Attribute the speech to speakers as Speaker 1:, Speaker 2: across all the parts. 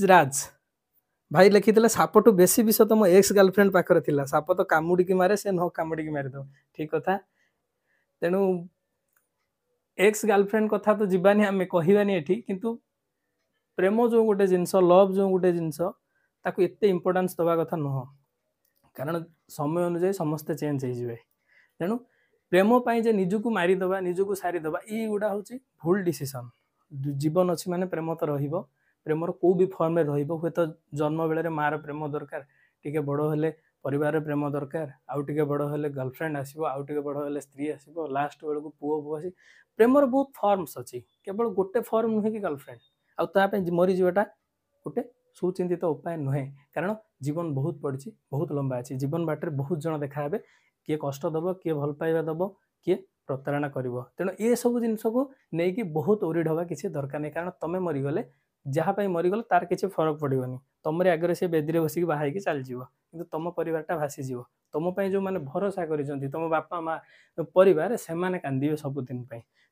Speaker 1: राज भाई लिखिते सापटू बेसी विष तो मो एक्स गर्लफ्रेंड पाखर थिला साप तो कामुड़ी मारे से न कामुड़ी मारिद ठीक कथा तेणु एक्स गर्लफ्रेंड कथा तो जीवानी आम कहवानी एठी किंतु प्रेम जो गोटे जिनस लव जो गोटे जिनस ताकू एते इंपोर्टेंस दवा कथा नुह कारण समय अनुसार समस्ते चेंज हो तेणु प्रेम जे निजुक मारिदबा निजुक सारीदबा ये गुड़ा हूँ भूल डिसीजन जीवन अच्छी माने प्रेम तो रहिबो प्रेमर को भी फॉर्म रे हे तो जन्म बेले मार प्रेम दरकार टिके बड़ हेले परिवार प्रेम दरकार आउ टिके बड़ हेले गर्लफ्रेंड आसो आउ टिके बड़ हेले स्त्री आसो लास्ट बेल को पुओ पुओ आसी प्रेमर बहुत फॉर्म्स अच्छी केवल गोटे फॉर्म नुहे कि गर्लफ्रेंड आउ मरी जाटा गोटे सुचिंतित उपाय नुहे कारण जीवन बहुत पड़ी बहुत लंबा अच्छी जीवन बाटर बहुत जन देखा किए कष्ट दब किए भल पाइबा दब किए प्रतारणा कर तेणु ये सब जिनस को लेकिन बहुत ओरिड हवा किसी दरकार नहीं कारण तुम मरीगले जहाँपाई मरीगल तार किसी फरक पड़ोनी तुम आगे से बेदी बसिक बाहर चल कि तुम परिवारटा भासीज तुम जो मैंने भरोसा कर तुम बापा माँ परिवार से कांदे सबुदिन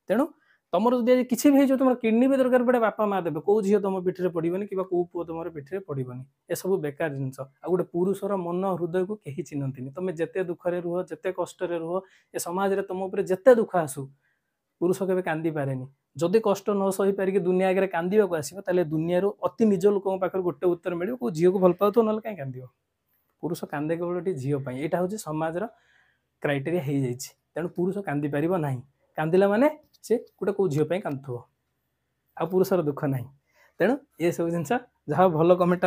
Speaker 1: तेणु तुम किसी भी हो तुम किडनी भी दरकार पड़े बापा माँ देवे कौ झील तुम पिठे पड़ोनी कि कौ पुओ तुम पिठे पड़ोनी ए सब बेकार जिनस आ गोटे पुरुषर मन हृदय को कहीं चिन्हती तुम जिते दुखरे रुह जिते कष्ट रुह ए समाज में तुम उपर जिते दुख आसू पुरुष के कांदी पारे जदि कष्ट न सही पारिक दुनिया आगे कांदा को आसो ताले दुनिया अति निज लोक पाखे गोटे उत्तर मिले कौ झील को भल पाओ ना कहीं कांद पुरुष कांदे केवल झील यहाँ हूँ समाज क्राइटेरिया हो जाए तेणु पुरुष कांदी पार ना कांदिला माने से गोटे कौ झील कांदुव आ पुरुषर दुख ना तेणु ये सब जिन जहाँ भल कमेंट